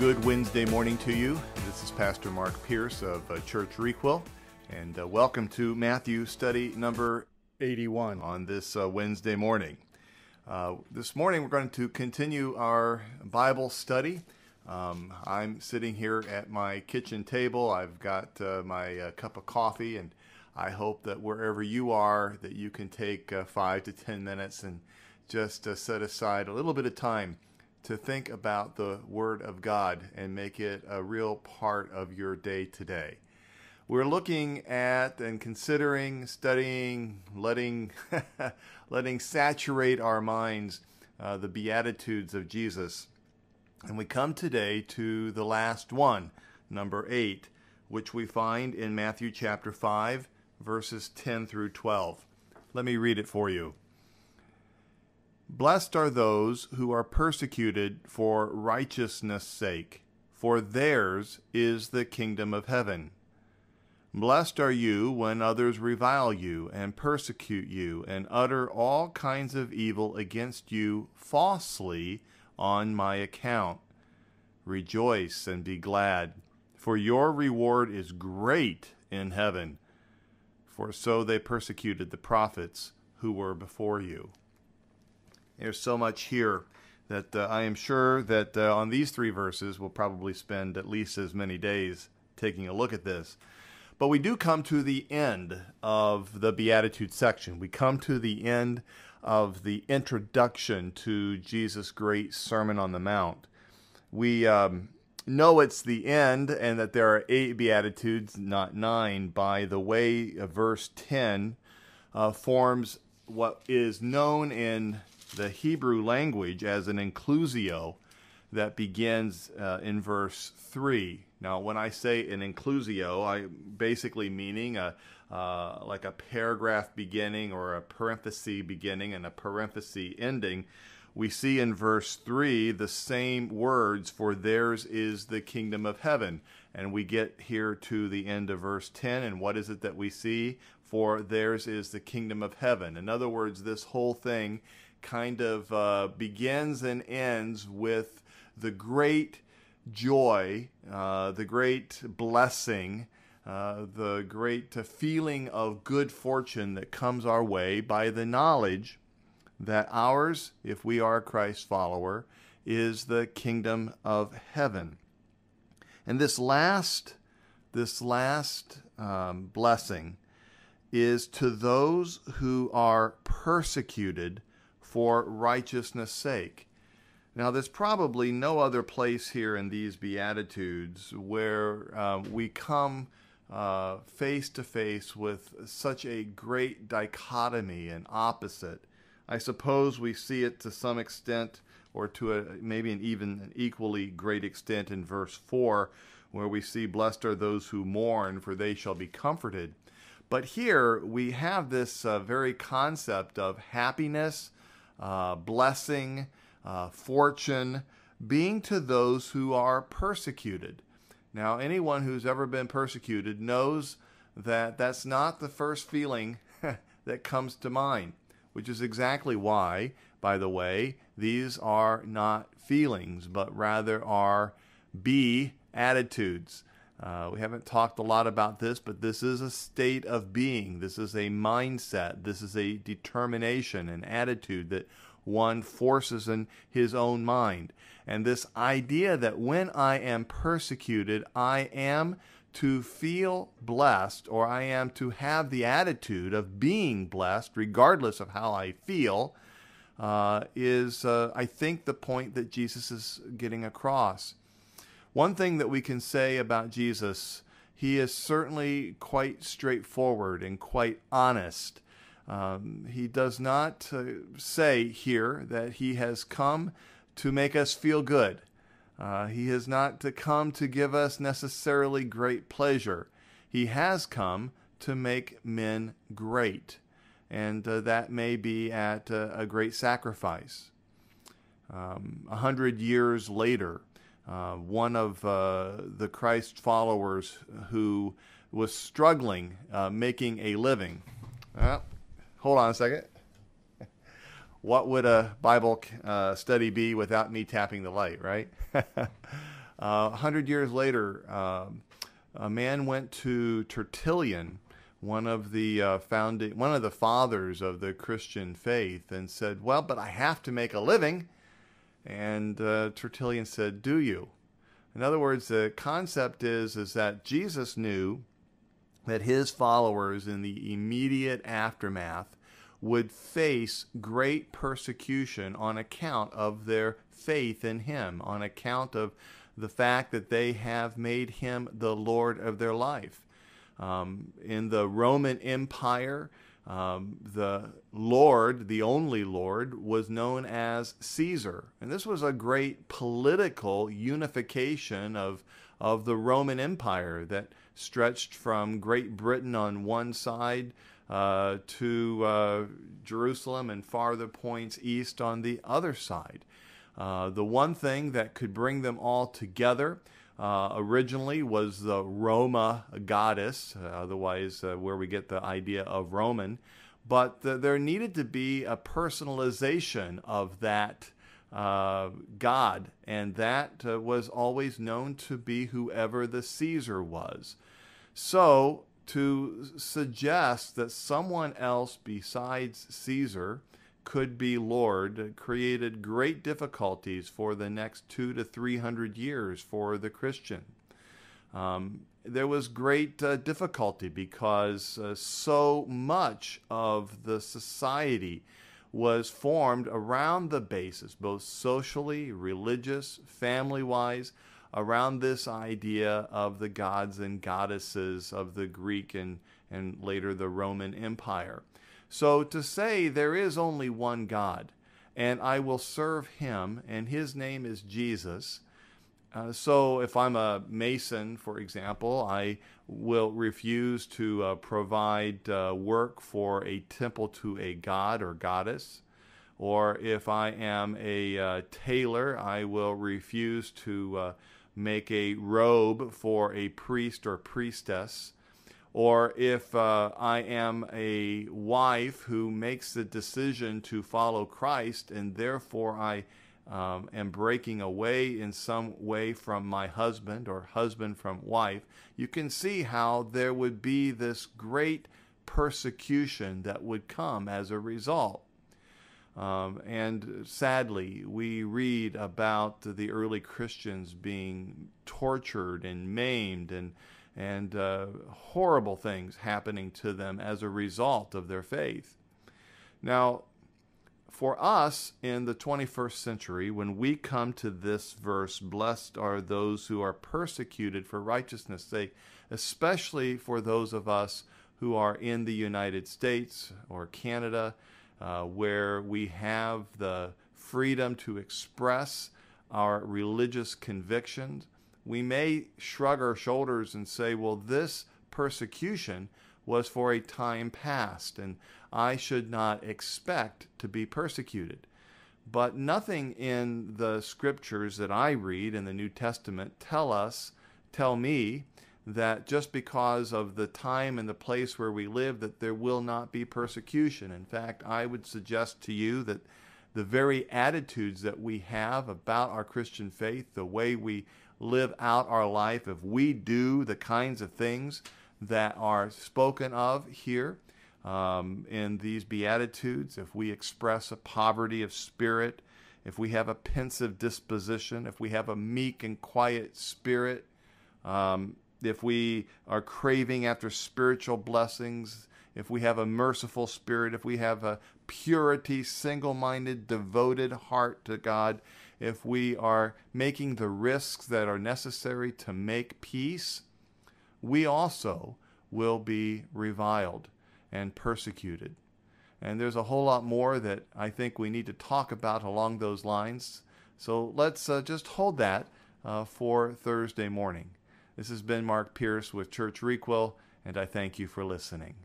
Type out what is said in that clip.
good Wednesday morning to you. This is Pastor Mark Pierce of Church Requel, and welcome to Matthew study number 81 on this Wednesday morning. This morning we're going to continue our Bible study. I'm sitting here at my kitchen table. I've got my cup of coffee, and I hope that wherever you are that you can take 5 to 10 minutes and just set aside a little bit of time to think about the Word of God and make it a real part of your day today. We're looking at and considering, studying, letting saturate our minds the Beatitudes of Jesus. And we come today to the last one, number 8, which we find in Matthew chapter 5, verses 10 through 12. Let me read it for you. Blessed are those who are persecuted for righteousness' sake, for theirs is the kingdom of heaven. Blessed are you when others revile you and persecute you and utter all kinds of evil against you falsely on my account. Rejoice and be glad, for your reward is great in heaven, for so they persecuted the prophets who were before you. There's so much here that I am sure that on these 3 verses we'll probably spend at least as many days taking a look at this. But we do come to the end of the Beatitude section. We come to the end of the introduction to Jesus' great Sermon on the Mount. We know it's the end and that there are 8 Beatitudes, not 9, by the way verse 10 forms what is known in the Hebrew language as an inclusio that begins in verse 3. Now, when I say an inclusio, I basically meaning like a paragraph beginning or a parenthesis beginning and a parenthesis ending. We see in verse 3 the same words, for theirs is the kingdom of heaven. And we get here to the end of verse 10, and what is it that we see? For theirs is the kingdom of heaven. In other words, this whole thing kind of begins and ends with the great joy, the great blessing, the great feeling of good fortune that comes our way by the knowledge that ours, if we are a Christ follower, is the kingdom of heaven. And this last blessing is to those who are persecuted for righteousness' sake. Now, there's probably no other place here in these Beatitudes where we come face to face with such a great dichotomy and opposite. I suppose we see it to some extent, or to maybe an equally great extent in verse 4, where we see, blessed are those who mourn, for they shall be comforted. But here we have this very concept of happiness, blessing, fortune, being to those who are persecuted. Now, anyone who's ever been persecuted knows that that's not the first feeling that comes to mind, which is exactly why, by the way, these are not feelings, but rather are attitudes. We haven't talked a lot about this, but this is a state of being. This is a mindset. This is a determination, an attitude that one forces in his own mind. And this idea that when I am persecuted, I am to feel blessed, or I am to have the attitude of being blessed, regardless of how I feel, is, I think, the point that Jesus is getting across. One thing that we can say about Jesus, he is certainly quite straightforward and quite honest. He does not say here that he has come to make us feel good. He has not come to give us necessarily great pleasure. He has come to make men great, and that may be at a great sacrifice. 100 years later, one of the Christ followers who was struggling making a living. Hold on a second. What would a Bible study be without me tapping the light, right? 100 years later, a man went to Tertullian, one of the fathers of the Christian faith, and said, "Well, but I have to make a living." And Tertullian said, "Do you?" In other words, the concept is that Jesus knew that his followers in the immediate aftermath would face great persecution on account of their faith in him, on account of the fact that they have made him the Lord of their life. In the Roman Empire, the Lord, the only Lord, was known as Caesar. And this was a great political unification of the Roman Empire that stretched from Great Britain on one side to Jerusalem and farther points east on the other side. The one thing that could bring them all together originally was the Roma goddess, otherwise where we get the idea of Roman. But there needed to be a personalization of that God, and that was always known to be whoever the Caesar was. So to suggest that someone else besides Caesar could be Lord created great difficulties for the next 200 to 300 years for the Christian. There was great difficulty because so much of the society was formed around the basis, both socially, religious, family-wise, around this idea of the gods and goddesses of the Greek and later the Roman Empire. So to say there is only one God, and I will serve him, and his name is Jesus. So if I'm a Mason, for example, I will refuse to provide work for a temple to a god or goddess. Or if I am a tailor, I will refuse to make a robe for a priest or priestess. Or if I am a wife who makes the decision to follow Christ and therefore I am breaking away in some way from my husband or husband from wife, you can see how there would be this great persecution that would come as a result. And sadly, we read about the early Christians being tortured and maimed and horrible things happening to them as a result of their faith. Now, for us in the 21st century, when we come to this verse, "Blessed are those who are persecuted for righteousness' sake," especially for those of us who are in the United States or Canada, where we have the freedom to express our religious convictions, we may shrug our shoulders and say, well, this persecution was for a time past, and I should not expect to be persecuted. But nothing in the scriptures that I read in the New Testament tell me that just because of the time and the place where we live that there will not be persecution. In fact, I would suggest to you that the very attitudes that we have about our Christian faith, the way we live out our life, if we do the kinds of things that are spoken of here in these Beatitudes, if we express a poverty of spirit, if we have a pensive disposition, if we have a meek and quiet spirit, if we are craving after spiritual blessings, if we have a merciful spirit, if we have a purity, single-minded, devoted heart to God, if we are making the risks that are necessary to make peace, we also will be reviled and persecuted. And there's a whole lot more that I think we need to talk about along those lines. So let's just hold that for Thursday morning. This has been Mark Pierce with Church Requel, and I thank you for listening.